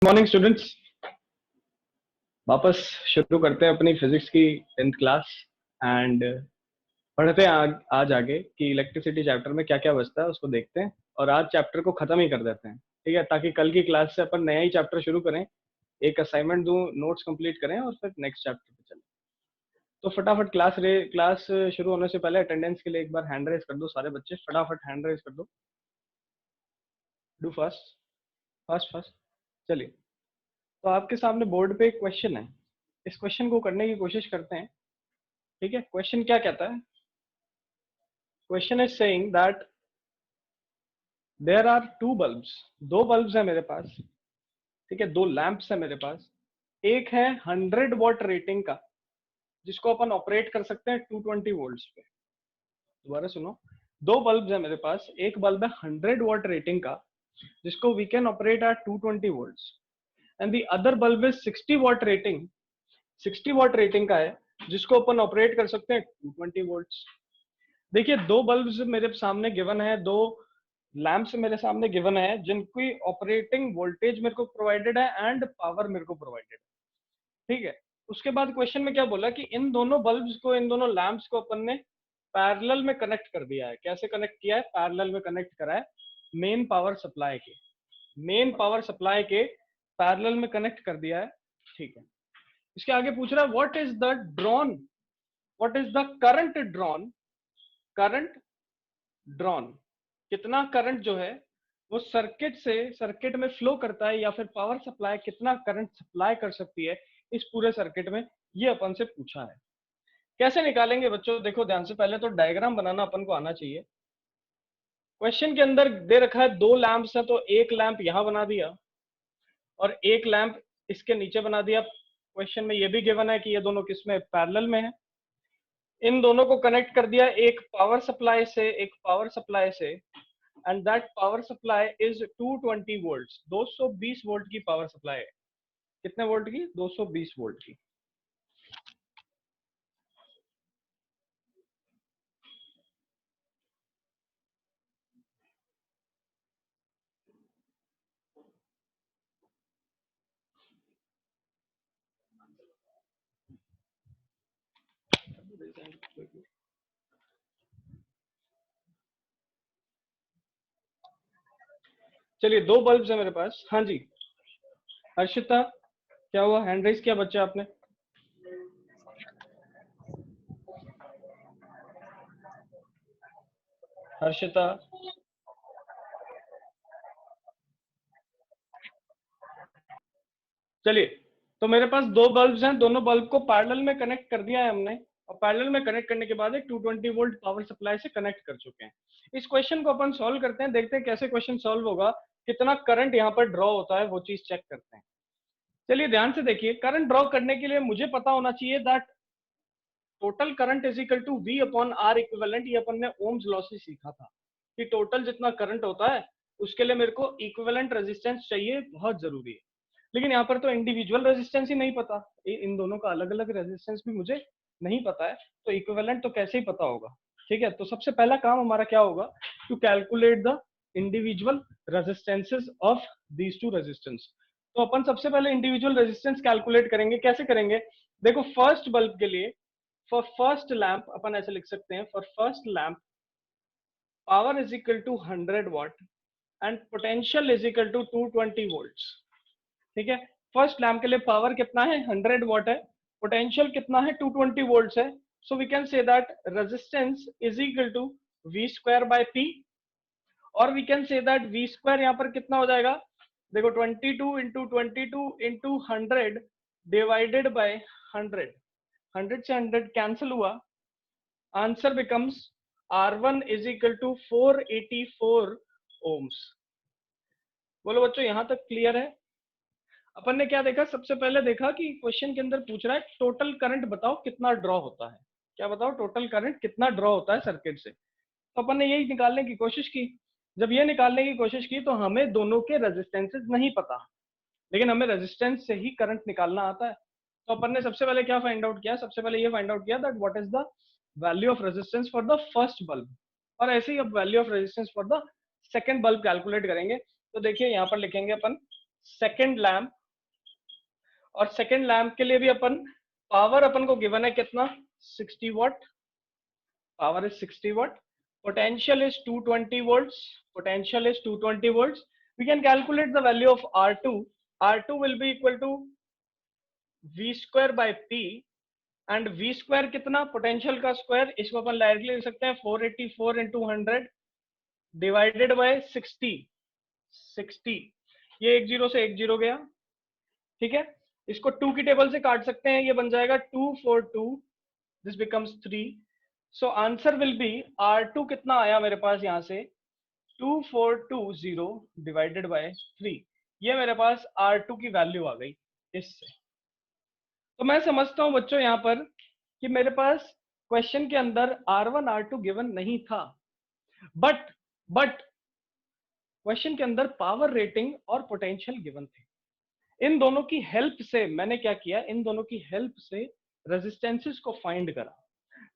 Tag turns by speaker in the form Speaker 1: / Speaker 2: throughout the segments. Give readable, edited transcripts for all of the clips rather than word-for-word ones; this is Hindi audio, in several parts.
Speaker 1: मॉर्निंग स्टूडेंट्स, वापस शुरू करते हैं अपनी फिजिक्स की 10th क्लास। एंड पढ़ते हैं आज आगे कि इलेक्ट्रिसिटी चैप्टर में क्या क्या बचता है उसको देखते हैं। और आज चैप्टर को खत्म ही कर देते हैं, ठीक है, ताकि कल की क्लास से अपन नया ही चैप्टर शुरू करें। एक असाइनमेंट दूं, नोट्स कंप्लीट करें और फिर नेक्स्ट चैप्टर पे चलें। तो फटाफट क्लास शुरू होने से पहले अटेंडेंस के लिए एक बार हैंड रेज कर दो सारे बच्चे, फटाफट हैंड रेज कर दो। Do first first first. चलिए, तो आपके सामने बोर्ड पे एक क्वेश्चन है। इस क्वेश्चन को करने की कोशिश करते हैं। ठीक है, क्वेश्चन क्या कहता है? Question is saying that there are two bulbs. दो बल्ब्स है मेरे पास, ठीक है, दो लैंप्स है मेरे पास। एक है 100 वॉट रेटिंग का, जिसको अपन ऑपरेट कर सकते हैं 220 वोल्ट्स पे। दोबारा सुनो, दो बल्ब्स है मेरे पास। एक बल्ब है 100 वॉट रेटिंग का, जिसको we can operate at 220 volts, and the other bulb is 60 watt rating का है, जिसको अपन ऑपरेट कर सकते हैं 220 वोल्ट्स। देखिए, दो बल्ब्स मेरे सामने गिवन है, दो लैंप्स मेरे सामने गिवन है, जिनकी ऑपरेटिंग वोल्टेज मेरे को प्रोवाइडेड है एंड पावर मेरे को प्रोवाइडेड है। ठीक है, उसके बाद क्वेश्चन में क्या बोला कि इन दोनों बल्ब्स को, इन दोनों लैंप्स को अपन ने पैरेलल में कनेक्ट कर दिया है। कैसे कनेक्ट किया है? पैरेलल में कनेक्ट करा है मेन पावर सप्लाई के, मेन पावर सप्लाई के पैरेलल में कनेक्ट कर दिया है। ठीक है, इसके आगे पूछ रहा है what is the drawn, what is the current drawn, current drawn, कितना करंट जो है वो सर्किट से, सर्किट में फ्लो करता है, या फिर पावर सप्लाई कितना करंट सप्लाई कर सकती है इस पूरे सर्किट में, ये अपन से पूछा है। कैसे निकालेंगे बच्चों? देखो ध्यान से, पहले तो डायग्राम बनाना अपन को आना चाहिए। क्वेश्चन के अंदर दे रखा है दो लैंप्स है, तो एक लैंप यहां बना दिया और एक लैंप इसके नीचे बना दिया। क्वेश्चन में ये भी गिवन है कि ये दोनों किसमें, पैरेलल में है। इन दोनों को कनेक्ट कर दिया एक पावर सप्लाई से, एक पावर सप्लाई से, and that power supply is 220 volts, 220 volt की पावर सप्लाई है। कितने वोल्ट की? 220 वोल्ट की। चलिए, दो बल्ब्स है मेरे पास। हाँ जी हर्षिता, क्या हुआ? हैंड रेज किया बच्चा आपने? हर्षिता, चलिए, तो मेरे पास दो बल्ब्स हैं, दोनों बल्ब को पैरेलल में कनेक्ट कर दिया है हमने, और पैरेलल में कनेक्ट करने के बाद एक 220 वोल्ट पावर सप्लाई से कनेक्ट कर चुके हैं। इस क्वेश्चन को अपन सॉल्व करते हैं, देखते हैं कैसे क्वेश्चन सॉल्व होगा, कितना करंट यहाँ पर ड्रॉ होता है वो चीज चेक करते हैं। चलिए ध्यान से देखिए, करंट ड्रॉ करने के लिए मुझे पता होना चाहिए that total current is equal to V upon R equivalent. ये अपन ने ओम्स लॉ से सीखा था कि टोटल जितना करंट होता है उसके लिए मेरे को इक्विवेलेंट रेजिस्टेंस चाहिए, बहुत जरूरी है। लेकिन यहाँ पर तो इंडिविजुअल रेजिस्टेंस ही नहीं पता, इन दोनों का अलग अलग रेजिस्टेंस भी मुझे नहीं पता है, तो इक्विवेलेंट तो कैसे ही पता होगा? ठीक है, तो सबसे पहला काम हमारा क्या होगा? To calculate the individual resistances of these two resistance. तो अपन सबसे पहले इंडिविजुअल रेजिस्टेंस कैलकुलेट करेंगे। कैसे करेंगे? देखो, फर्स्ट बल्ब के लिए, फॉर फर्स्ट लैंप अपन ऐसे लिख सकते हैं, for first lamp power is equal to 100 watt and potential is equal to 220 volts. ठीक है, फर्स्ट लैंप के लिए पावर कितना है? 100 वॉट है। पोटेंशियल कितना है? 220 वोल्ट्स है। So we can say that resistance is equal to V square by P, और we can say that V square यहाँ पर कितना हो जाएगा? देखो, 22 इंटू 22 इंटू 100 डिवाइडेड बाय 100, 100 से 100 कैंसिल हुआ, answer becomes R1 is equal to 484 ohms. बोलो बच्चों, यहां तक क्लियर है? अपन ने क्या देखा? सबसे पहले देखा कि क्वेश्चन के अंदर पूछ रहा है टोटल करंट बताओ कितना ड्रॉ होता है। क्या बताओ? टोटल करंट कितना ड्रॉ होता है सर्किट से। तो अपन ने यही निकालने की कोशिश की। जब ये निकालने की कोशिश की तो हमें दोनों के रेजिस्टेंसेस नहीं पता, लेकिन हमें रेजिस्टेंस से ही करंट निकालना आता है। तो अपन ने सबसे पहले क्या फाइंड आउट किया? सबसे पहले ये फाइंड आउट किया that what is the value of resistance for the first bulb, और ऐसे ही अब value of resistance for the second bulb calculate करेंगे। तो देखिए, यहाँ पर लिखेंगे अपन सेकेंड लैंप, और सेकेंड लैंप के लिए भी पावर अपन को गिवन है कितना, 60 what, power is 60 what, potential is 220 volts, potential is 220 volts. We can calculate the value of R2. R2 will be equal to V square by P, and V square कितना, पोटेंशियल का स्क्वायर, इसको अपन डायरेक्टली लिख सकते हैं 484 इंटू 100 डिवाइडेड बाय 60, 60, ये एक जीरो से एक जीरो गया, ठीक है। इसको 2 की टेबल से काट सकते हैं, ये बन जाएगा 242, this becomes 3, so answer will be R2 कितना आया मेरे पास यहाँ से 2420 डिवाइडेड बाय 3, ये मेरे पास R2 की वैल्यू आ गई इससे। तो मैं समझता हूं बच्चों यहाँ पर कि मेरे पास क्वेश्चन के अंदर R1 R2 गिवन नहीं था, बट क्वेश्चन के अंदर पावर रेटिंग और पोटेंशियल गिवन थे। इन दोनों की हेल्प से मैंने क्या किया, इन दोनों की हेल्प से रेजिस्टेंसेस को फाइंड करा।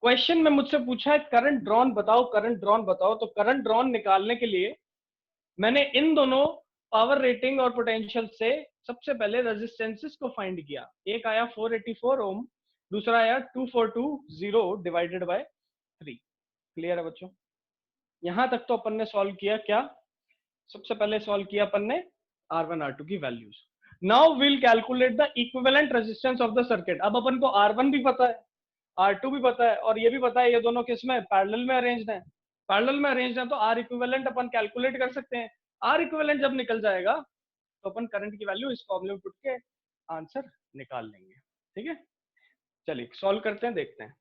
Speaker 1: क्वेश्चन में मुझसे पूछा है करंट ड्रॉन बताओ, करंट ड्रॉन बताओ, तो करंट ड्रॉन निकालने के लिए मैंने इन दोनों पावर रेटिंग और पोटेंशियल से सबसे पहले रेजिस्टेंसेस को फाइंड किया। एक आया 484 ओम, दूसरा आया 2420 डिवाइडेड बाय 3। क्लियर है बच्चों? यहां तक तो अपन ने सॉल्व किया। क्या सबसे पहले सॉल्व किया अपन ने R1 R2 की values. Now will calculate the equivalent resistance of the circuit. अब अपन को R1 भी पता है, R2 भी पता है, और ये भी पता है ये दोनों किस में, पैरेलल में अरेंज्ड है। पैरेलल में अरेंज्ड है तो R इक्विवेलेंट अपन कैलकुलेट कर सकते हैं। R इक्विवेलेंट जब निकल जाएगा तो अपन करंट की वैल्यू इस फॉर्मूले में पुट के आंसर निकाल लेंगे। ठीक है, चलिए सॉल्व करते हैं, देखते हैं।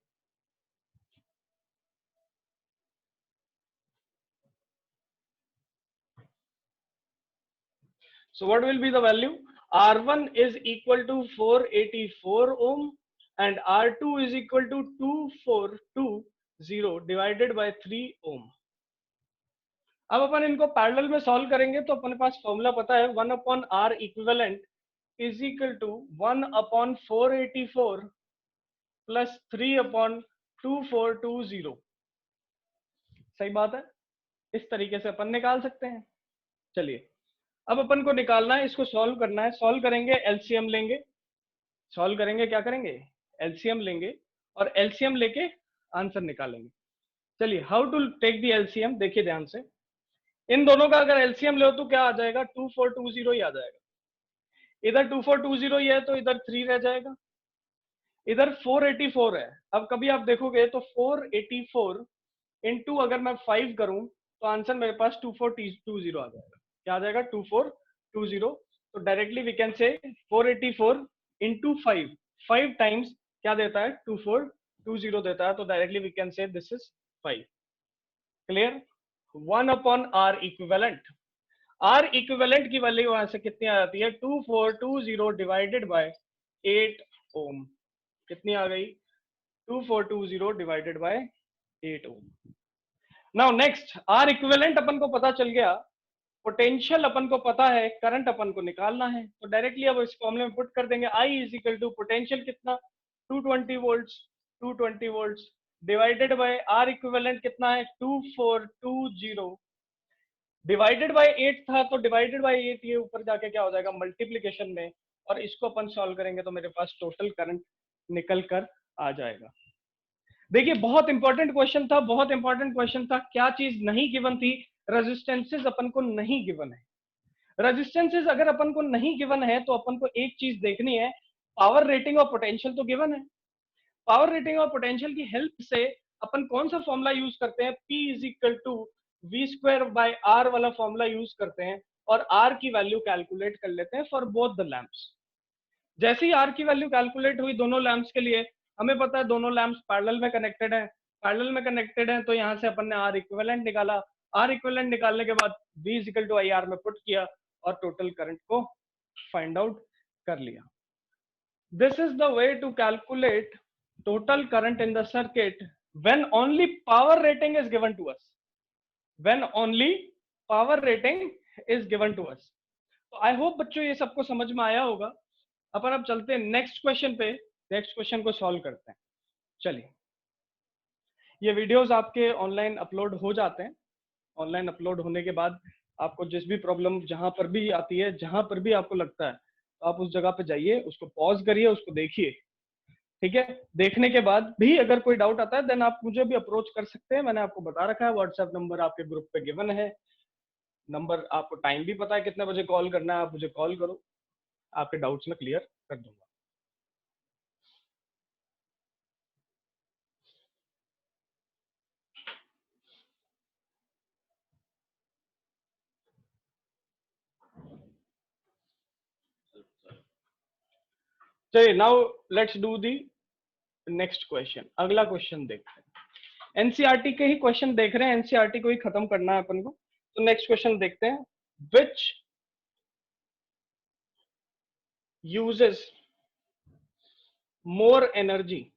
Speaker 1: So what will be the value? R1 is equal to 484 ohm and R2 is equal to 2420 divided by 3 ohm. अब अपन इनको पैरेलल में सॉल्व करेंगे तो अपने पास फॉर्मूला पता है 1 upon R equivalent is equal to 1 upon 484 plus 3 upon 2420। सही बात है, इस तरीके से अपन निकाल सकते हैं। चलिए अब अपन को निकालना है, इसको सॉल्व करना है। सॉल्व करेंगे एलसीएम लेंगे, सॉल्व करेंगे क्या करेंगे, एलसीएम लेंगे और एलसीएम लेके आंसर निकालेंगे। चलिए how to take the LCM, देखिए ध्यान से। इन दोनों का अगर एलसीएम लो तो क्या आ जाएगा, 2420 ही आ जाएगा। इधर 2420 ही है तो इधर 3 रह जाएगा, इधर 484 है। अब कभी आप देखोगे तो 484 इंटू अगर मैं 5 करूं तो आंसर मेरे पास 2420 आ जाएगा। क्या आ जाएगा, 2420। तो डायरेक्टली वी कैन से 484 इंटू 5 टाइम्स क्या देता है, 2420 देता है। तो directly we can say this is 5। Clear? 1 upon R equivalent, R equivalent की वैल्यू वहां से कितनी आ जाती है, 2420 डिवाइडेड बाय 8 ओम। कितनी आ गई, 2420 divided by 8 ohm. Now next, R equivalent अपन को पता चल गया, पोटेंशियल अपन को पता है, करंट अपन को निकालना है। तो डायरेक्टली अब इस फॉर्मूले में पुट कर देंगे, I is equal to potential कितना 220 volts, 220 volts divided by R equivalent कितना है 2420 डिवाइडेड बाय 8 था, तो डिवाइडेड बाय 8 ये ऊपर जाके क्या हो जाएगा, मल्टीप्लीकेशन में, और इसको अपन सॉल्व करेंगे तो मेरे पास टोटल करंट निकल कर आ जाएगा। देखिए बहुत इंपॉर्टेंट क्वेश्चन था, बहुत इंपॉर्टेंट क्वेश्चन था। क्या चीज नहीं गिवन थी, रेजिस्टेंसेस अपन को नहीं गिवन है। रेजिस्टेंसेस अगर अपन को नहीं गिवन है तो अपन को एक चीज देखनी है, पावर रेटिंग और पोटेंशियल तो गिवन है। पावर रेटिंग और पोटेंशियल की हेल्प से अपन कौन सा फॉर्मूला यूज करते हैं, P is equal to V square by R वाला फॉर्मूला यूज करते हैं और आर की वैल्यू कैलकुलेट कर लेते हैं फॉर बोथ द लैंप्स। जैसे ही आर की वैल्यू कैलकुलेट हुई दोनों लैंप्स के लिए, हमें पता है दोनों लैंप्स पैरेलल में कनेक्टेड है, पैरेलल में कनेक्टेड है, तो यहाँ से अपन ने आर इक्विवेलेंट निकाला। आर इक्विवेलेंट निकालने के बाद V is equal to I R में पुट किया और टोटल करंट को फाइंड आउट कर लिया। This is the way to calculate total current in the circuit when only power rating is given to us, when only power rating is given to us। तो आई होप बच्चों ये सबको समझ में आया होगा। अपन अब चलते हैं नेक्स्ट क्वेश्चन पे, नेक्स्ट क्वेश्चन को सॉल्व करते हैं। चलिए, ये वीडियोस आपके ऑनलाइन अपलोड हो जाते हैं, ऑनलाइन अपलोड होने के बाद आपको जिस भी प्रॉब्लम जहां पर भी आती है, जहां पर भी आपको लगता है, तो आप उस जगह पे जाइए, उसको पॉज करिए, उसको देखिए। ठीक है, देखने के बाद भी अगर कोई डाउट आता है देन आप मुझे भी अप्रोच कर सकते हैं। मैंने आपको बता रखा है, व्हाट्सएप नंबर आपके ग्रुप पे गिवन है, नंबर आपको टाइम भी पता है कितने बजे कॉल करना है, आप मुझे कॉल करो, आपके डाउट्स में क्लियर कर दूंगा। चलिए, now let's do the next question. अगला क्वेश्चन देखते हैं। एनसीईआरटी के ही क्वेश्चन देख रहे हैं, एनसीईआरटी को ही खत्म करना है अपन को। तो नेक्स्ट क्वेश्चन देखते हैं, विच यूजेस मोर एनर्जी,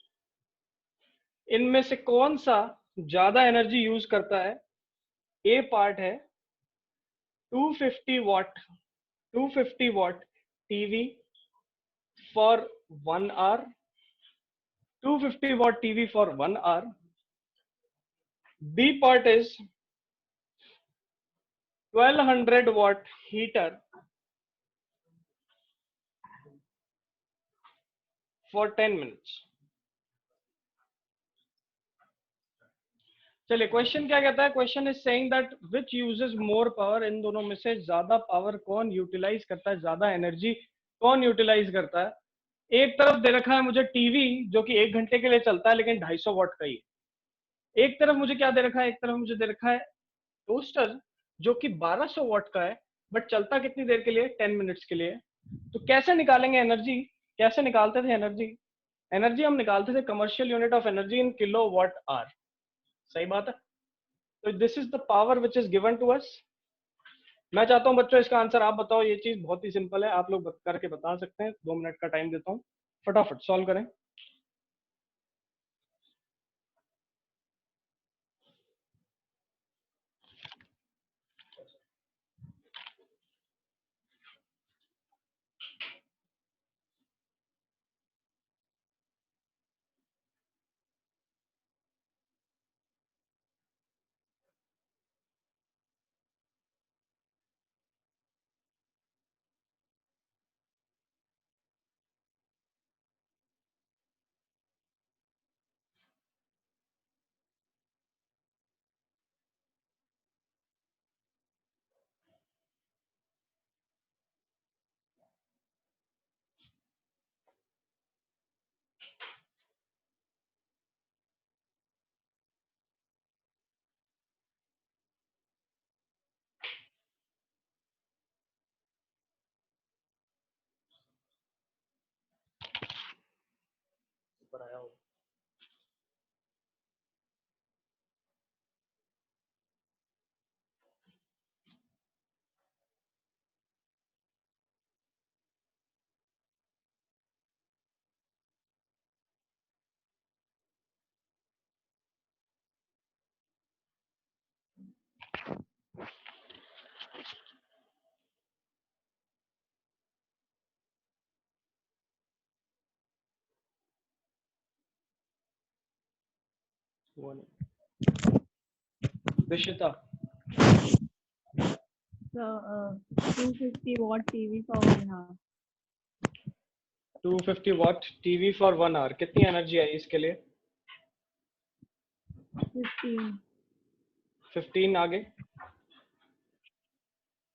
Speaker 1: इनमें से कौन सा ज्यादा एनर्जी यूज करता है? ए पार्ट है 250 watt, 250 watt TV for 1 hour, 250 watt TV for 1 hour. B part is 1200 watt heater for 10 minutes. चलिए, क्वेश्चन क्या कहता है? Question is saying that which uses more power, इन दोनों में से ज्यादा पावर कौन यूटिलाइज करता है, ज्यादा एनर्जी कौन यूटिलाइज करता है? एक तरफ दे रखा है मुझे टीवी जो कि 1 घंटे के लिए चलता है लेकिन 250 वॉट का ही है। एक तरफ मुझे क्या दे रखा है? एक तरफ मुझे दे रखा है टोस्टर जो कि 1200 वॉट का है बट चलता कितनी देर के लिए? 10 मिनट्स के लिए। तो कैसे निकालेंगे एनर्जी? कैसे निकालते थे एनर्जी? एनर्जी हम निकालते थे commercial unit of energy in kilowatt hour. सही बात है। तो this is the power which is given to us. मैं चाहता हूं बच्चों इसका आंसर आप बताओ। ये चीज बहुत ही सिंपल है, आप लोग करके बता सकते हैं। 2 मिनट का टाइम देता हूं, फटाफट सॉल्व करें। ऊपर आया हो। Dishita,
Speaker 2: 250 watt TV for 1 hour.
Speaker 1: 250 watt TV for 1 hour, कितनी एनर्जी आई इसके लिए?
Speaker 2: 15.
Speaker 1: 15 आगे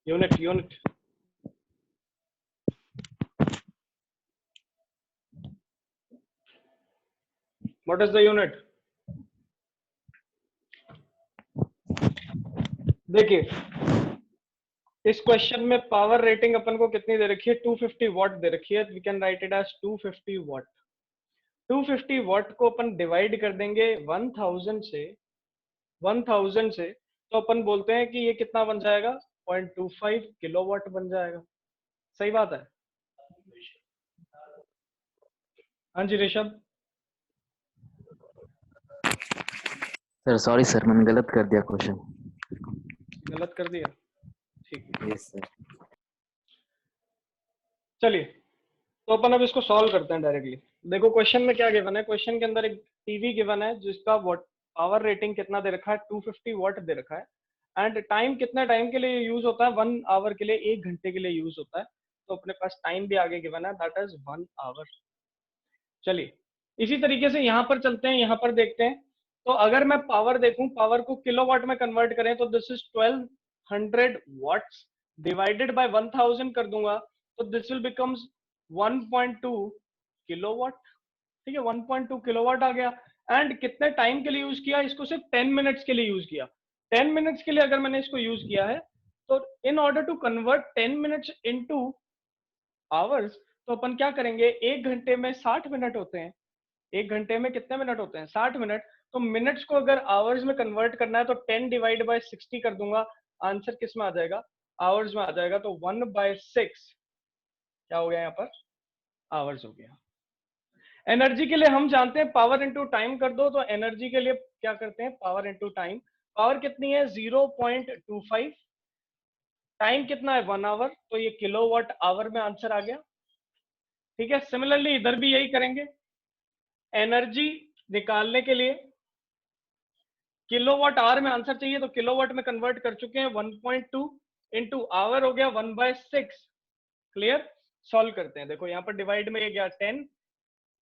Speaker 1: unit, unit what is the unit? देखिए, इस क्वेश्चन में पावर रेटिंग अपन को कितनी दे रखी है? 250 वॉट दे रखी है। We can write it as 250 watt. 250 watt को अपन डिवाइड कर देंगे 1000 से, 1000 से, तो अपन बोलते हैं कि ये कितना बन जाएगा? 0.25 किलोवाट बन जाएगा। सही बात है। हाँ जी ऋषभ।
Speaker 3: सर सॉरी सर, मैंने गलत कर दिया क्वेश्चन।
Speaker 1: गलत कर दिया? ठीक है।
Speaker 3: Yes sir.
Speaker 1: चलिए, तो अपन अब इसको सॉल्व करते हैं डायरेक्टली। देखो क्वेश्चन में क्या गिवन है। क्वेश्चन के अंदर एक टीवी गिवन है जिसका वॉट पावर रेटिंग कितना दे रखा है? 250 वॉट दे रखा है। एंड टाइम कितना टाइम के लिए यूज होता है, 1 आवर के लिए, 1 घंटे के लिए यूज होता है। तो अपने पास टाइम भी आगे गिवन है, दैट इज 1 आवर। चलिए इसी तरीके से यहाँ पर चलते हैं, यहाँ पर देखते हैं। तो अगर मैं पावर देखूं, पावर को किलोवाट में कन्वर्ट करें तो this is 1200 watts divided by 1000 कर दूंगा तो दिस विल बिकम्स 1.2 किलोवाट। ठीक है, 1.2 किलोवाट आ गया। एंड कितने टाइम के लिए यूज किया इसको, सिर्फ 10 मिनट्स के लिए यूज किया। 10 मिनट्स के लिए अगर मैंने इसको यूज किया है तो in order to convert 10 minutes into hours, तो अपन क्या करेंगे, 1 घंटे में 60 मिनट होते हैं। 1 घंटे में कितने मिनट होते हैं, 60 मिनट। तो मिनट्स को अगर आवर्स में कन्वर्ट करना है तो 10 डिवाइड बाय 60 कर दूंगा, आंसर किस में आ जाएगा, आवर्स में आ जाएगा। तो 1/6 क्या हो गया यहाँ पर, आवर्स हो गया। एनर्जी के लिए हम जानते हैं पावर इनटू टाइम कर दो, तो एनर्जी के लिए क्या करते हैं, पावर इनटू टाइम। पावर कितनी है 0.25, टाइम कितना है 1 आवर, तो ये किलोवाट आवर में आंसर आ गया। ठीक है, सिमिलरली इधर भी यही करेंगे। एनर्जी निकालने के लिए किलोवाट आवर में आंसर चाहिए तो किलोवाट में कन्वर्ट कर चुके हैं, 1.2 इंटू आवर हो गया 1/6। क्लियर, सॉल्व करते हैं। देखो यहाँ पर डिवाइड में ये गया 10,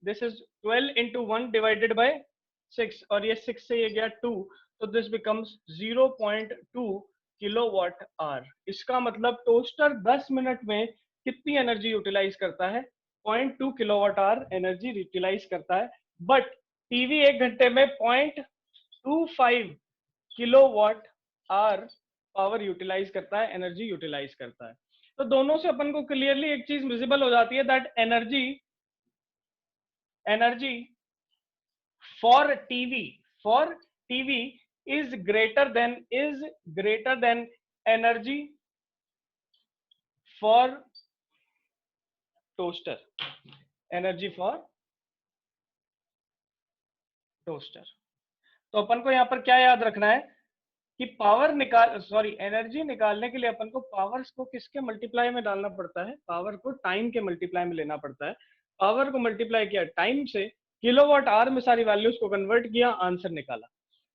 Speaker 1: this is 12 into 1 divided by 6, और ये 6 से ये गया 2, तो दिस बिकम्स 0.2 किलोवाट आवर। इसका मतलब टोस्टर 10 मिनट में कितनी एनर्जी यूटिलाइज करता है, 0.2 किलोवाट आवर एनर्जी यूटिलाइज करता है। बट टीवी 1 घंटे में 0.25 किलोवाट आवर पावर यूटिलाइज करता है, एनर्जी यूटिलाइज करता है। तो दोनों से अपन को क्लियरली एक चीज विजिबल हो जाती है, that energy for TV is greater than energy for toaster, energy for toaster। तो अपन को यहाँ पर क्या याद रखना है कि एनर्जी निकालने के लिए अपन को पावर्स को किसके मल्टीप्लाई में डालना पड़ता है, पावर को टाइम के मल्टीप्लाई में लेना पड़ता है। पावर को मल्टीप्लाई किया टाइम से, किलोवाट आवर में सारी वैल्यूज को कन्वर्ट किया, आंसर निकाला।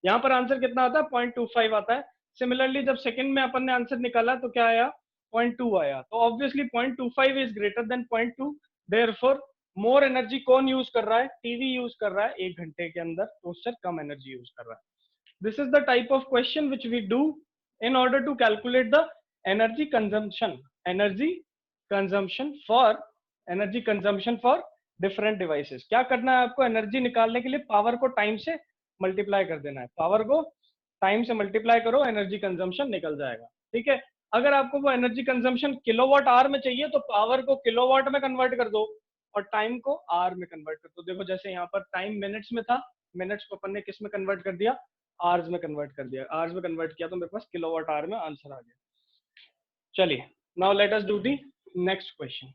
Speaker 1: यहाँ पर आंसर कितना आता है, 0.25 आता है। सिमिलरली जब सेकंड में अपन ने आंसर निकाला तो क्या आया, 0.2 आया। तो obviously 0.25 is greater than 0.2, therefore more energy कौन यूज कर रहा है, टीवी यूज कर रहा है 1 घंटे के अंदर, टोस्टर कम एनर्जी यूज कर रहा है। This is the type of question which we do in order to calculate the energy consumption for different devices। क्या करना है आपको, एनर्जी निकालने के लिए पावर को टाइम से मल्टीप्लाई कर देना है। पावर को टाइम से मल्टीप्लाई करो, एनर्जी कंजम्पशन निकल जाएगा। ठीक है, अगर आपको वो एनर्जी कंजम्पशन किलोवाट आवर में चाहिए तो पावर को किलोवाट में कन्वर्ट कर दो और टाइम को आवर में कन्वर्ट कर दो। देखो जैसे यहाँ पर टाइम मिनट्स में था, मिनट्स को अपन ने किस में कन्वर्ट कर दिया, आवर्स में कन्वर्ट कर दिया। आवर्स में कन्वर्ट किया तो मेरे पास किलोवाट आवर में आंसर आ गया। चलिए now let us do the next question.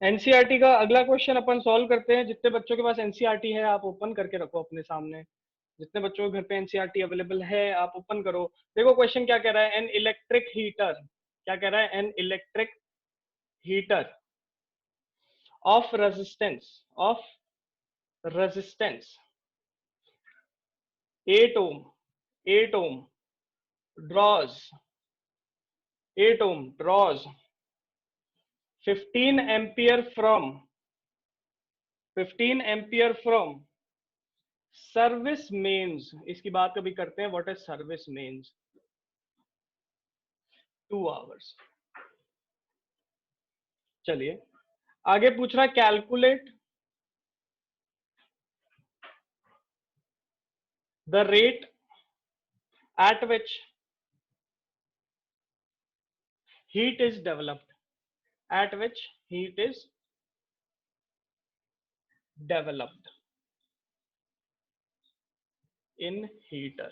Speaker 1: NCERT का अगला क्वेश्चन अपन सॉल्व करते हैं। जितने बच्चों के पास एनसीईआरटी है आप ओपन करके रखो अपने सामने। जितने बच्चों के घर पे एनसीईआरटी अवेलेबल है आप ओपन करो। देखो क्वेश्चन क्या कह रहा है, एन इलेक्ट्रिक हीटर, क्या कह रहा है, an electric heater of resistance 8 ohm draws 15 ampere from service mains. इसकी बात कभी करते हैं, what is service mains, 2 hours। चलिए आगे पूछ रहा है, calculate the rate at which heat is developed, at which heat is developed in heater।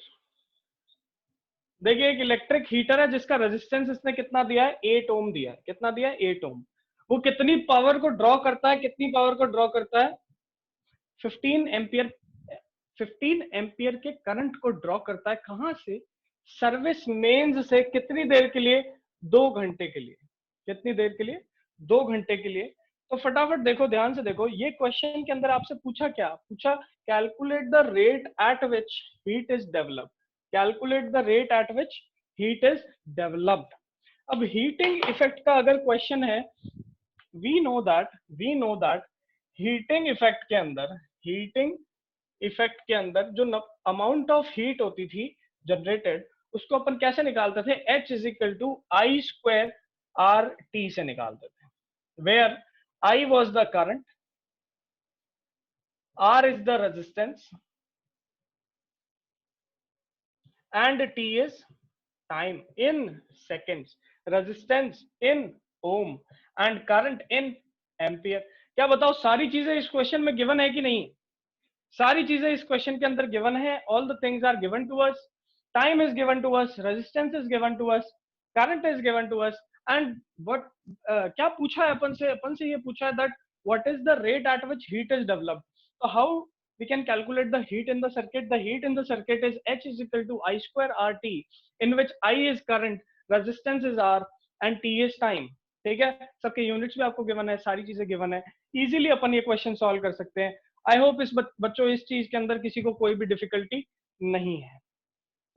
Speaker 1: देखिए एक इलेक्ट्रिक हीटर है जिसका रेजिस्टेंस इसने कितना दिया है, 8 ओम दिया है। कितना दिया है, 8 ओम। वो कितनी पावर को ड्रॉ करता है, 15 एम्पियर 15 एम्पियर के करंट को ड्रॉ करता है, कहां से? सर्विस मेंस से। कितनी देर के लिए? 2 घंटे के लिए। कितनी देर के लिए? 2 घंटे के लिए। तो फटाफट देखो, ध्यान से देखो, ये क्वेश्चन के अंदर आपसे पूछा क्या? पूछा calculate the rate at which heat is developed. Calculate the rate at which heat is developed. अब हीटिंग इफेक्ट का अगर क्वेश्चन है, we know that heating effect के अंदर, हीटिंग इफेक्ट के अंदर जो अमाउंट ऑफ हीट होती थी जनरेटेड, उसको अपन कैसे निकालते थे? H is equal to I square R T से निकालते थे, where I was the current, R is the resistance, and T is time in seconds, resistance in ohm and current in ampere। क्या बताओ, सारी चीजें इस क्वेश्चन में गिवन है कि नहीं? सारी चीजें इस क्वेश्चन के अंदर गिवन है। All the things are given to us, time is given to us, resistance is given to us, current is given to us, and what क्या पूछा है अपन से? अपन से ये पूछा है that what is the rate at which heat is developed. तो how we can calculate the heat in the circuit? The heat in the circuit is H is equal to I square RT, in which I is current, resistance is R, and T is time। ठीक है, सबके यूनिट्स भी आपको गिवन है, सारी चीजें गिवन है, इजीली अपन ये क्वेश्चन सॉल्व कर सकते हैं। आई होप इस बच्चों इस चीज के अंदर किसी को कोई भी डिफिकल्टी नहीं है।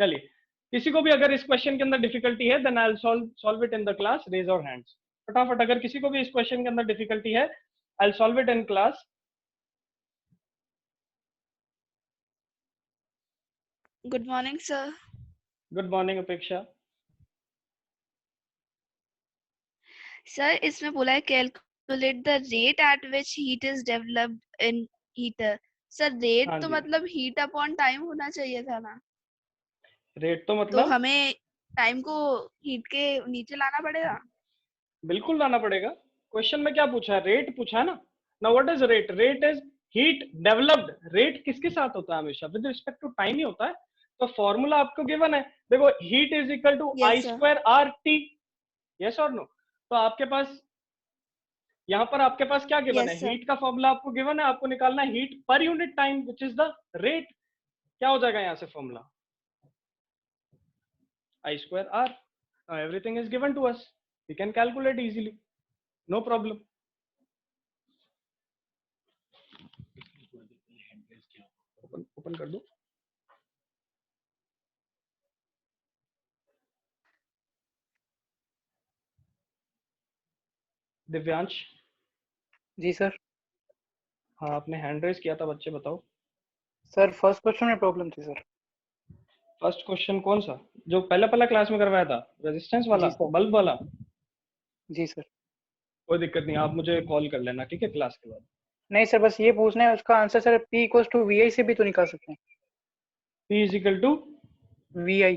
Speaker 1: चलिए, किसी को भी अगर इस क्वेश्चन के अंदर डिफिकल्टी है, then I will solve it in the class. Raise your hands फटाफट, अगर किसी को भी इस क्वेश्चन के अंदर डिफिकल्टी है, आई will solve it in class.
Speaker 4: Good morning sir.
Speaker 1: Good morning अपेक्षा।
Speaker 4: सर इसमें बोला है calculate the rate at which heat is developed in heater. Sir rate
Speaker 1: हाँ
Speaker 4: तो
Speaker 1: जी,
Speaker 4: मतलब हीट अपॉन टाइम होना चाहिए था ना,
Speaker 1: रेट तो
Speaker 4: तो
Speaker 1: मतलब
Speaker 4: हमें टाइम को हीट के नीचे लाना पड़ेगा।
Speaker 1: बिल्कुल लाना पड़ेगा। क्वेश्चन में क्या पूछा है? रेट पूछा है ना। Now what is rate? Rate is heat developed. Rate किसके साथ होता है? हमेशा विद रिस्पेक्ट टू टाइम ही होता है। तो फॉर्मूला आपको गिवन है, देखो, heat is equal to I
Speaker 4: yes sir.
Speaker 1: Square R T. Yes और नो? तो आपके पास यहाँ पर आपके पास क्या गिवन है?
Speaker 4: Yes sir.
Speaker 1: हीट का फॉर्मूला आपको गिवन है, आपको निकालना है heat per unit time which is the rate. क्या हो जाएगा यहाँ से formula? I square R. Now everything is given to us, we can calculate easily, no problem. Open कर दो। दिव्यांश।
Speaker 5: जी सर।
Speaker 1: हाँ, आपने हैंड रेस किया था, बच्चे बताओ।
Speaker 5: सर फर्स्ट क्वेश्चन में प्रॉब्लम थी सर।
Speaker 1: फर्स्ट क्वेश्चन कौन सा? जो पहला पहला क्लास में करवाया था, रेजिस्टेंस वाला,
Speaker 5: जी सर।
Speaker 1: बल्ब वाला?
Speaker 5: जी सर।
Speaker 1: कोई दिक्कत नहीं, आप मुझे कॉल कर लेना, ठीक है, क्लास के बाद।
Speaker 5: नहीं सर, बस ये पूछना है उसका answer sir P equals to VI से भी तो निकाल सकते हैं।
Speaker 1: P is equal to
Speaker 5: VI।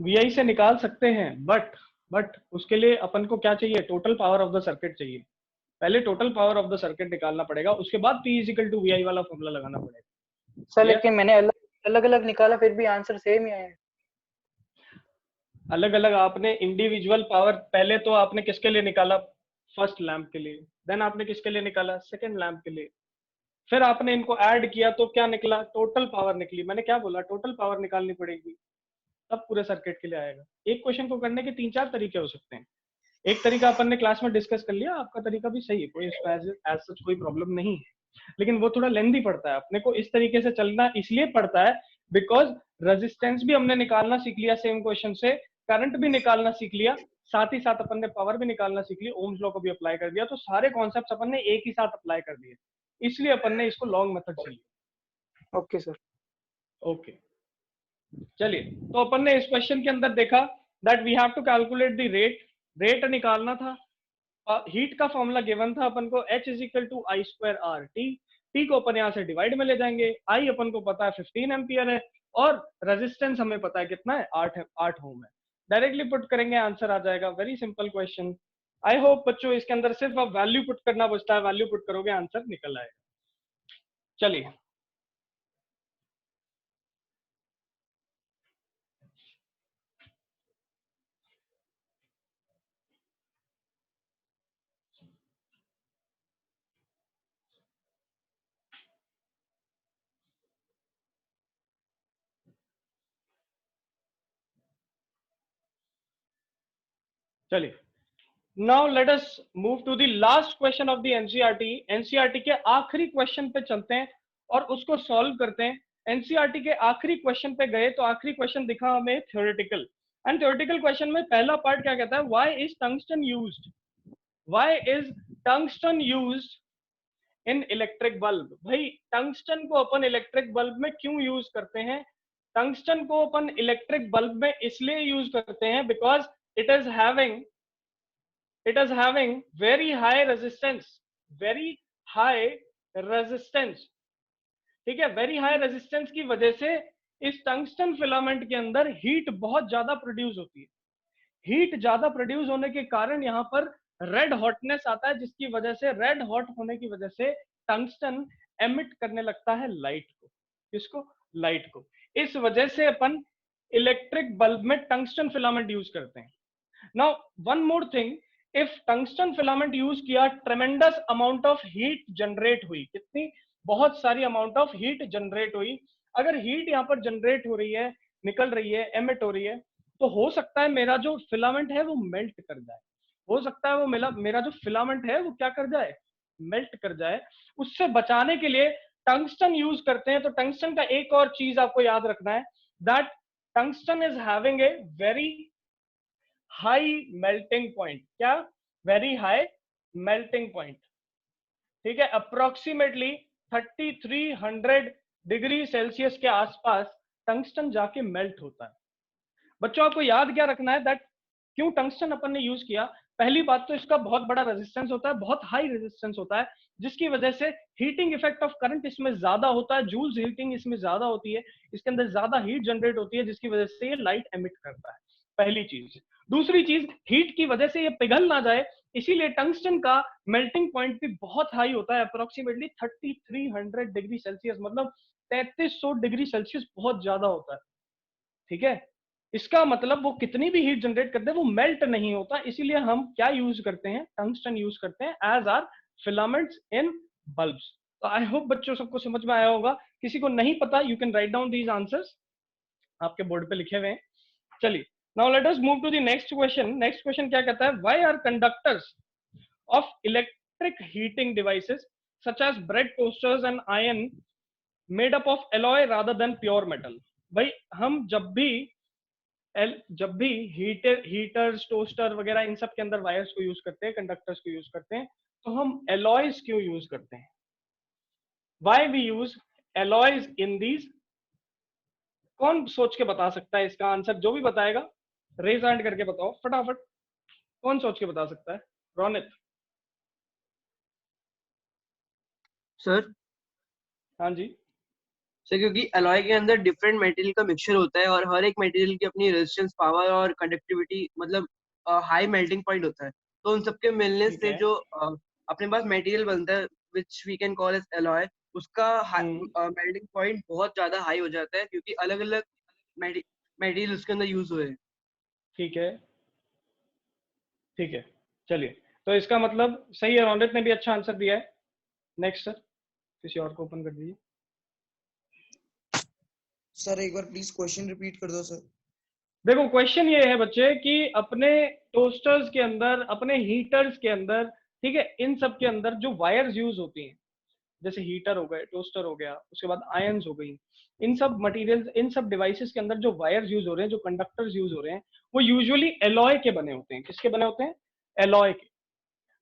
Speaker 1: VI से निकाल सकते हैं, बट उसके लिए अपन को क्या चाहिए? Total power of the circuit चाहिए। पहले total power of the circuit निकालना पड़ेगा, उसके बाद P is equal to VI वाला फॉर्मूला लगाना पड़ेगा।
Speaker 5: Sir
Speaker 1: clear?
Speaker 5: लेकिन मैंने अलग अलग निकाला फिर भी आंसर सेम ही आया है।
Speaker 1: अलग अलग आपने इंडिविजुअल पावर, पहले तो आपने किसके लिए निकाला? फर्स्ट लैंप के लिए। देन आपने किसके लिए निकाला? सेकंड लैंप के लिए। फिर आपने इनको ऐड किया तो क्या निकला? टोटल पावर निकली। मैंने क्या बोला? टोटल पावर निकालनी पड़ेगी, तब पूरे सर्किट के लिए आएगा। एक क्वेश्चन को करने के 3-4 तरीके हो सकते हैं। एक तरीका अपन ने क्लास में डिस्कस कर लिया, आपका तरीका भी सही है, कोई एज सच कोई प्रॉब्लम नहीं है, लेकिन वो थोड़ा लेंदी पड़ता है। अपने को इस तरीके से चलना इसलिए पड़ता है बिकॉज रेजिस्टेंस भी हमने निकालना सीख लिया सेम क्वेश्चन से, करंट भी निकालना सीख लिया, साथ ही साथ अपन ने पावर भी निकालना सीख लिया, ओम्स लॉ को भी अप्लाई कर दिया, तो सारे कॉन्सेप्ट्स अपन ने एक ही साथ अप्लाई कर दिए, इसलिए अपन ने इसको लॉन्ग मेथड से लिया।
Speaker 5: Okay sir.
Speaker 1: ओके, चलिए, तो अपन ने इस क्वेश्चन के अंदर देखा that we have to calculate the rate निकालना था। हीट का फॉर्मूला गिवन था अपन को, H is equal to I square R T. T को अपन यहाँ से डिवाइड में ले जाएंगे, आई अपन को पता है 15 एम्पियर है, और रेजिस्टेंस हमें पता है कितना है, 8 ओम है। डायरेक्टली पुट करेंगे, आंसर आ जाएगा। Very simple question. I hope बच्चों इसके अंदर सिर्फ अब वैल्यू पुट करना बचता है, वैल्यू पुट करोगे आंसर निकल आएगा। चलिए, चलिए, now let us move to the last question of the NCERT. NCERT के आखिरी क्वेश्चन पे चलते हैं और उसको सॉल्व करते हैं। एनसीईआरटी के आखिरी क्वेश्चन पे गए तो आखिरी क्वेश्चन दिखा हमें थ्योरेटिकल, एंड थ्योरेटिकल क्वेश्चन में पहला पार्ट क्या कहता है, why is tungsten used, why is tungsten used in electric bulb. भाई टंगस्टन को अपन इलेक्ट्रिक बल्ब में क्यों यूज करते हैं? टंगस्टन को अपन इलेक्ट्रिक बल्ब में इसलिए यूज करते हैं because it is having very high resistance, very high resistance, ठीक है। वेरी हाई रेजिस्टेंस की वजह से इस टंगस्टन फिलामेंट के अंदर हीट बहुत ज्यादा प्रोड्यूस होती है। हीट ज्यादा प्रोड्यूस होने के कारण यहाँ पर रेड हॉटनेस आता है, जिसकी वजह से रेड हॉट होने की वजह से टंगस्टन एमिट करने लगता है लाइट को। किसको? लाइट को। इस वजह से अपन इलेक्ट्रिक बल्ब में टंगस्टन फिलामेंट यूज करते हैं। Now one more thing, if tungsten filament use किया, tremendous amount of heat generate हुई। कितनी? बहुत सारी अमाउंट ऑफ हीट जनरेट हुई। अगर हीट यहाँ पर जनरेट हो रही है, निकल रही है, एमिट हो रही है, तो हो सकता है मेरा जो फिलामेंट है वो मेल्ट कर जाए। हो सकता है वो मेरा जो फिलामेंट है वो क्या कर जाए? मेल्ट कर जाए। उससे बचाने के लिए टंगस्टन यूज करते हैं। तो टंगस्टन का एक और चीज आपको याद रखना है, that tungsten is having a very high melting point. क्या? वेरी हाई मेल्टिंग पॉइंट, ठीक है। अप्रोक्सीमेटली 3300 डिग्री सेल्सियस के आसपास टंगस्टन जाके मेल्ट होता है। बच्चों आपको याद क्या रखना है, दैट क्यों टंगस्टन अपन ने यूज किया। पहली बात तो इसका बहुत बड़ा रेजिस्टेंस होता है, बहुत हाई रेजिस्टेंस होता है, जिसकी वजह से हीटिंग इफेक्ट ऑफ करंट इसमें ज्यादा होता है, जूल्स हीटिंग इसमें ज्यादा होती है, इसके अंदर ज्यादा हीट जनरेट होती है, जिसकी वजह से ये लाइट एमिट करता है। पहली चीज। दूसरी चीज, हीट की वजह से ये पिघल ना जाए, इसीलिए टंगस्टन का मेल्टिंग पॉइंट भी बहुत हाई होता है, अप्रोक्सीमेटली 3300 डिग्री सेल्सियस, मतलब 3300 डिग्री सेल्सियस बहुत ज्यादा होता है, ठीक है। इसका मतलब वो कितनी भी हीट जनरेट करते हैं वो मेल्ट नहीं होता, इसीलिए हम क्या यूज करते हैं? टंगस्टन यूज करते हैं as are filaments in bulbs. तो आई होप बच्चों सबको समझ में आया होगा। किसी को नहीं पता, you can write down these answers, आपके बोर्ड पे लिखे हुए हैं। चलिए, now let us move to the next question. Next question क्या कहता है, why are conductors of electric heating devices such as bread toasters and iron made up of alloy rather than pure metal. भाई हम जब भी हीटर्स, टोस्टर वगैरह इन सब के अंदर वायर्स को यूज करते हैं, कंडक्टर्स को यूज करते हैं, तो हम एलॉयज क्यों यूज करते हैं? Why we use alloys in these? कौन सोच के बता सकता है इसका आंसर? जो भी बताएगा रेज हैंड करके बताओ फटाफट। कौन सोच के बता सकता है? रोनित।
Speaker 6: सर
Speaker 1: हाँ जी।
Speaker 6: सर क्योंकि अलॉय के अंदर डिफरेंट मटेरियल का मिक्सचर होता है और हर एक मटेरियल की अपनी रेजिस्टेंस, पावर और कंडक्टिविटी, मतलब हाई मेल्टिंग पॉइंट होता है। तो उन सबके मिलने से जो अपने पास मटेरियल बनता है which we can call as alloy, उसका मेल्टिंग पॉइंट बहुत ज्यादा हाई हो जाता है क्योंकि अलग अलग मटेरियल उसके अंदर यूज हुए हैं।
Speaker 1: ठीक है, ठीक है। चलिए, तो इसका मतलब सही है, रोनित ने भी अच्छा आंसर दिया है। नेक्स्ट सर, किसी और को ओपन कर दीजिए।
Speaker 7: सर एक बार प्लीज क्वेश्चन रिपीट कर दो सर।
Speaker 1: देखो क्वेश्चन ये है बच्चे कि अपने टोस्टर्स के अंदर, अपने हीटर्स के अंदर, ठीक है, इन सब के अंदर जो वायर्स यूज होती हैं, जैसे हीटर हो गए, टोस्टर हो गया, उसके बाद आयंस हो गई, इन सब मटेरियल्स, इन सब डिवाइसेस के अंदर जो वायर्स यूज हो रहे हैं, जो कंडक्टर्स यूज हो रहे हैं, वो यूजुअली एलॉय के बने होते हैं। किसके बने होते हैं? एलॉय के,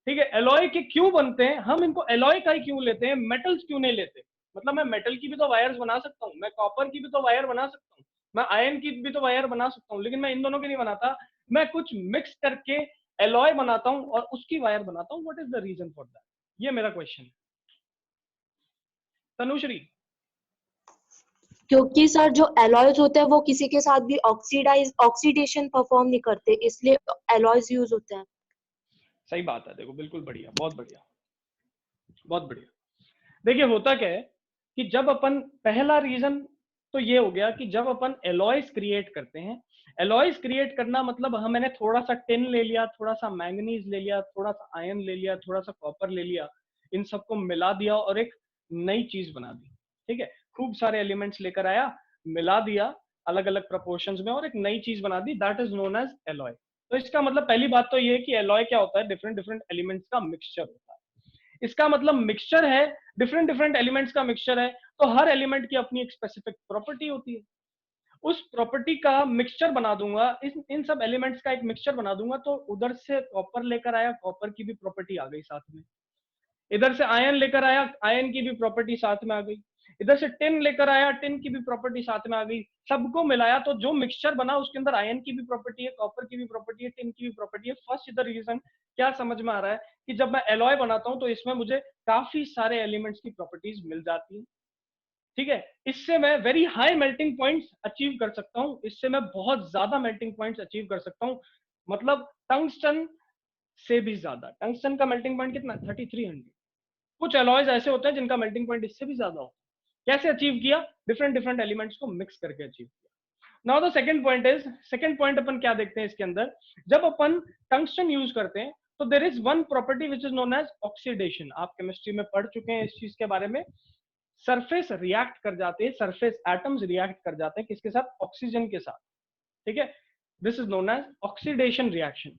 Speaker 1: ठीक है। एलॉय के क्यों बनते हैं? हम इनको एलॉय का ही क्यों लेते हैं, मेटल्स क्यों नहीं लेते? मतलब मैं मेटल की भी तो वायर्स बना सकता हूँ, मैं कॉपर की भी तो वायर बना सकता हूँ, मैं आयरन की भी तो वायर बना सकता हूँ, लेकिन मैं इन दोनों की नहीं बनाता, मैं कुछ मिक्स करके एलॉय बनाता हूँ और उसकी वायर बनाता हूँ। What is the reason for that? ये मेरा क्वेश्चन है। तनुश्री।
Speaker 8: क्योंकि सर जो एलॉयज होते हैं वो किसी के साथ भी ऑक्सीडेशन परफॉर्म नहीं करते, इसलिए एलॉयज यूज होते हैं।
Speaker 1: सही बात है, देखो बिल्कुल बढ़िया, बहुत बढ़िया, बहुत बढ़िया। देखिए होता क्या है कि जब अपन, पहला रीजन तो ये हो गया कि जब अपन एलॉयज क्रिएट करते हैं, एलॉयज क्रिएट करना मतलब मैंने थोड़ा सा टिन ले लिया, थोड़ा सा मैंगनीज ले लिया, थोड़ा सा आयरन ले लिया, थोड़ा सा कॉपर ले लिया, इन सबको मिला दिया और एक नई चीज बना दी, ठीक है। खूब सारे एलिमेंट्स लेकर आया, मिला दिया अलग अलग प्रपोर्शंस में और एक नई चीज बना दी, that is known as alloy. तो इसका मतलब पहली बात तो ये है कि एलॉय क्या होता है, डिफरेंट डिफरेंट एलिमेंट्स का मिक्सचर होता है। इसका मतलब मिक्सचर है, डिफरेंट डिफरेंट एलिमेंट्स का मिक्सचर है, तो हर एलिमेंट की अपनी एक स्पेसिफिक प्रॉपर्टी होती है। उस प्रॉपर्टी का मिक्सचर बना दूंगा, इन सब एलिमेंट्स का एक मिक्सचर बना दूंगा, तो उधर से कॉपर लेकर आया, कॉपर की भी प्रॉपर्टी आ गई साथ में। इधर से आयन लेकर आया, आयन की भी प्रॉपर्टी साथ में आ गई। इधर से टिन लेकर आया, टिन की भी प्रॉपर्टी साथ में आ गई। सबको मिलाया तो जो मिक्सचर बना उसके अंदर आयन की भी प्रॉपर्टी है, कॉपर की भी प्रॉपर्टी है, टिन की भी प्रॉपर्टी है। फर्स्ट इधर रीजन क्या समझ में आ रहा है कि जब मैं एलॉय बनाता हूं तो इसमें मुझे काफी सारे एलिमेंट्स की प्रॉपर्टीज मिल जाती हैं। ठीक है, इससे मैं very high melting points achieve कर सकता हूं, इससे मैं बहुत ज्यादा मेल्टिंग पॉइंट्स अचीव कर सकता हूं, मतलब टंगस्टन से भी ज्यादा। टंगस्टन का मेल्टिंग पॉइंट कितना, 3300। कुछ एलॉयज ऐसे होते हैं जिनका मेल्टिंग पॉइंट इससे भी ज्यादा होता है। कैसे अचीव किया, डिफरेंट डिफरेंट एलिमेंट्स को मिक्स करके अचीव किया। Now the second point is, second point अपन क्या देखते हैं इसके अंदर, जब अपन टंगस्टन यूज करते हैं तो there is one property which is known as oxidation. आप केमिस्ट्री में पढ़ चुके हैं इस चीज के बारे में। सरफेस रिएक्ट कर जाते हैं, सरफेस एटम्स रिएक्ट कर जाते हैं किसके साथ, ऑक्सीजन के साथ। ठीक है, this is known as oxidation reaction.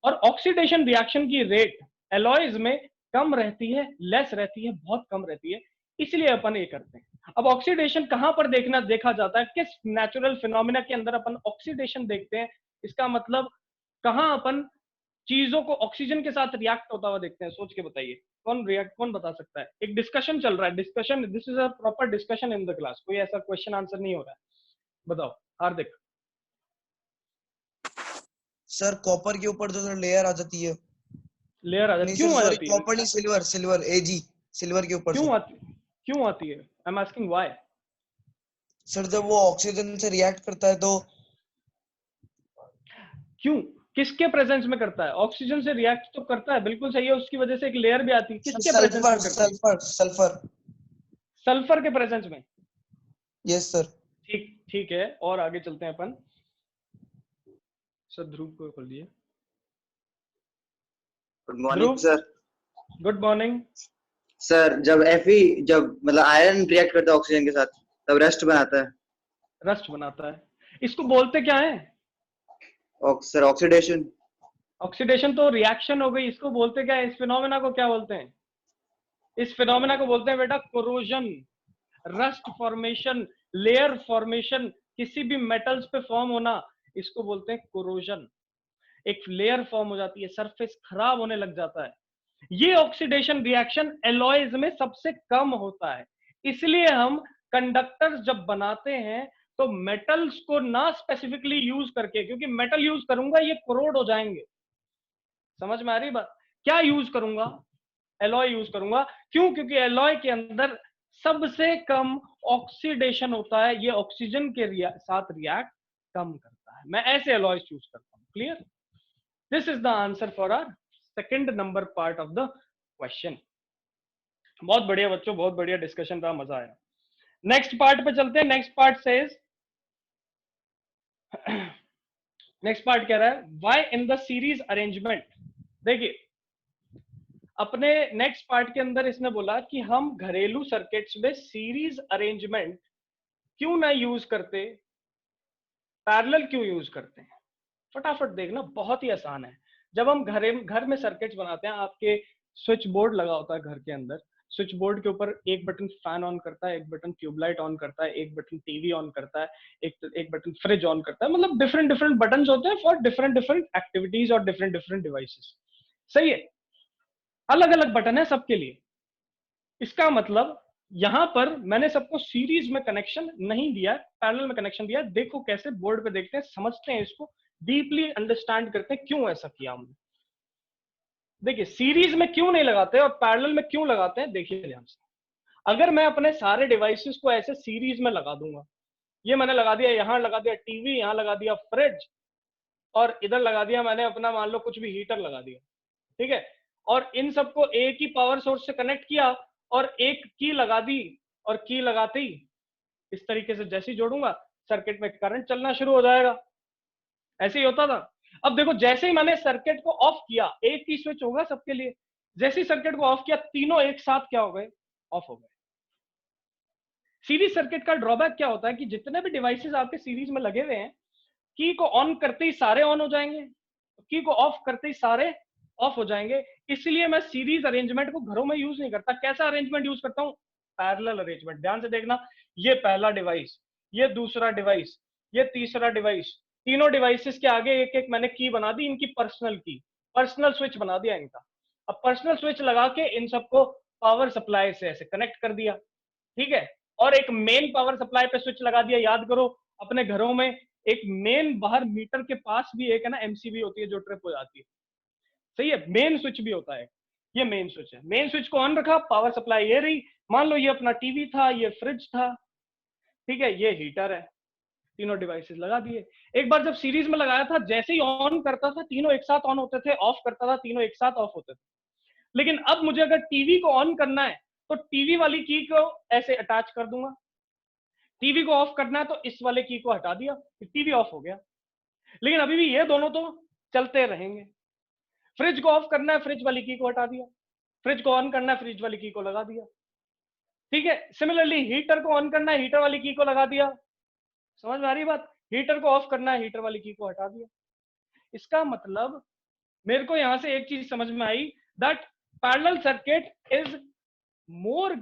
Speaker 1: और ऑक्सीडेशन रिएक्शन की रेट एलॉयज में कम रहती है, लेस रहती है, बहुत कम रहती है, इसलिए अपन ये करते हैं। अब ऑक्सीडेशन कहां पर देखा जाता है, किस नेचुरल फिनोमिना के अंदर अपन ऑक्सीडेशन देखते हैं, इसका मतलब कहां अपन चीजों को ऑक्सीजन के साथ रिएक्ट होता हुआ देखते हैं, सोच के बताइए। कौन बता सकता है? एक डिस्कशन चल रहा है, discussion, this is a proper discussion in the class, कोई ऐसा क्वेश्चन आंसर नहीं हो रहा है। बताओ हार्दिक।
Speaker 7: सर कॉपर के ऊपर जो लेयर आ जाती है,
Speaker 1: लेयर आ जाती, क्यों आ
Speaker 7: सॉरी
Speaker 1: जाती है?
Speaker 7: कॉपर नहीं, सिल्वर, सिल्वर एजी, सिल्वर के ऊपर
Speaker 1: क्यों आती है? I am asking why.
Speaker 7: Sir जब वो ऑक्सीजन से रिएक्ट करता है तो
Speaker 1: क्यों, किसके प्रेजेंस में करता है? ऑक्सीजन से रिएक्ट तो करता है, बिल्कुल सही है, उसकी वजह से एक लेयर भी आती है। किसके प्रेजेंस में करता है?
Speaker 7: सल्फर, सल्फर,
Speaker 1: सल्फर के प्रेजेंस में।
Speaker 7: Yes sir.
Speaker 1: ठीक है, और आगे चलते हैं अपन। सर ध्रुव को खोल दिए।
Speaker 9: Good morning sir.
Speaker 1: Good morning
Speaker 9: sir जब जब मतलब आयरन रिएक्ट करता है ऑक्सीजन के साथ तब रस्ट बनाता है।
Speaker 1: रस्ट बनाता है, इसको बोलते क्या है?
Speaker 9: Sir oxidation.
Speaker 1: ऑक्सीडेशन तो रिएक्शन हो गई, इसको बोलते क्या है? इस फिनोमेना को क्या बोलते हैं? इस फिनोमेना को बोलते हैं बेटा corrosion, rust formation, layer formation, किसी भी मेटल्स पे फॉर्म होना, इसको बोलते हैं कोरोजन। एक लेयर फॉर्म हो जाती है, सरफेस खराब होने लग जाता है। ये ऑक्सीडेशन रिएक्शन एलॉयज में सबसे कम होता है, इसलिए हम कंडक्टर्स जब बनाते हैं तो मेटल्स को ना स्पेसिफिकली यूज करके, क्योंकि मेटल यूज करूंगा ये कोरोड हो जाएंगे। समझ में आ रही बात? क्या यूज करूंगा? एलॉय यूज करूंगा। क्यों? क्योंकि एलॉय के अंदर सबसे कम ऑक्सीडेशन होता है, ये ऑक्सीजन के साथ रिएक्ट कम करता है। मैं ऐसे एलॉय चूज करता हूं। Clear? This is the answer for our second number part of the question. बहुत बढ़िया बच्चों, बहुत बढ़िया डिस्कशन रहा, मजा आया। नेक्स्ट पार्ट पे चलते हैं। Next part says, next part कह रहा है why in the series arrangement. देखिए अपने नेक्स्ट पार्ट के अंदर इसने बोला कि हम घरेलू सर्किट्स में सीरीज अरेंजमेंट क्यों ना यूज करते, पैरेलल क्यों यूज करते हैं। फटाफट देखना, बहुत ही आसान है। जब हम घर में सर्किट्स बनाते हैं, आपके स्विच बोर्ड लगा होता है घर के अंदर, स्विच बोर्ड के ऊपर एक बटन फैन ऑन करता है, एक बटन ट्यूबलाइट ऑन करता है, एक बटन टीवी ऑन करता है, एक बटन फ्रिज ऑन करता है, मतलब डिफरेंट डिफरेंट बटन होते हैं फॉर डिफरेंट डिफरेंट एक्टिविटीज और डिफरेंट डिफरेंट डिवाइसेस। सही है, अलग अलग बटन है सबके लिए। इसका मतलब यहां पर मैंने सबको सीरीज में कनेक्शन नहीं दिया, पैरेलल में कनेक्शन दिया। देखो कैसे, बोर्ड पे देखते हैं, समझते हैं, इसको डीपली अंडरस्टैंड करते हैं क्यों ऐसा किया हमने। देखिए सीरीज में क्यों नहीं लगाते और पैरेलल में क्यों लगाते हैं, देखिए ध्यान से। अगर मैं अपने सारे डिवाइसेस को ऐसे सीरीज में लगा दूंगा, ये मैंने लगा दिया, यहां लगा दिया टीवी, यहां लगा दिया फ्रिज, और इधर लगा दिया मैंने अपना, मान लो कुछ भी हीटर लगा दिया, ठीक है, और इन सबको एक ही पावर सोर्स से कनेक्ट किया और एक की लगा दी, और की लगाते ही इस तरीके से जैसे ही जोड़ूंगा सर्किट में करंट चलना शुरू हो जाएगा। ऐसे ही होता था। अब देखो जैसे ही मैंने सर्किट को ऑफ किया, एक ही स्विच होगा सबके लिए, जैसे ही सर्किट को ऑफ किया तीनों एक साथ क्या हो गए, ऑफ हो गए। सीरीज सर्किट का ड्रॉबैक क्या होता है कि जितने भी डिवाइसेस आपके सीरीज में लगे हुए हैं, की को ऑन करते ही सारे ऑन हो जाएंगे, की को ऑफ करते ही सारे ऑफ हो जाएंगे। इसलिए मैं सीरीज अरेंजमेंट को घरों में यूज नहीं करता। कैसा अरेंजमेंट यूज करता हूँ? Parallel arrangement. ध्यान से देखना, ये पहला डिवाइस, ये दूसरा डिवाइस, ये तीसरा डिवाइस, तीनों डिवाइसेस के आगे एक एक मैंने की बना दी, इनकी पर्सनल की, पर्सनल स्विच बना दिया इनका। अब पर्सनल स्विच लगा के इन सबको पावर सप्लाई से ऐसे कनेक्ट कर दिया, ठीक है। और एक मेन पावर सप्लाई पे स्विच लगा दिया। याद करो अपने घरों में एक मेन बाहर मीटर के पास भी एक है ना एमसीबी होती है जो ट्रिप हो जाती है, सही है। मेन स्विच भी होता है, ये मेन स्विच है। मेन स्विच को ऑन रखा, पावर सप्लाई ये रही। मान लो ये अपना टीवी था, ये फ्रिज था, ठीक है, ये हीटर है, तीनों डिवाइसेस लगा दिए। एक बार जब सीरीज में लगाया था, जैसे ही ऑन करता था तीनों एक साथ ऑन होते थे, ऑफ करता था तीनों एक साथ ऑफ होते थे। लेकिन अब मुझे अगर टीवी को ऑन करना है तो टीवी वाली की को ऐसे अटैच कर दूंगा, टीवी को ऑफ करना है तो इस वाले की को हटा दिया, टीवी ऑफ हो गया। लेकिन अभी भी ये दोनों तो चलते रहेंगे। फ्रिज को ऑफ करना है, फ्रिज वाली की को हटा दिया, फ्रिज को ऑन करना है, फ्रिज वाली की को लगा दिया, ठीक है। सिमिलरली हीटर को ऑन करना है, हीटर वाली की को लगा दिया। समझ में आ रही बात? हीटर को ऑफ करना है, हीटर वाली की को हटा दिया। इसका मतलब मेरे को यहां से एक चीज समझ में आई, that parallel circuit is more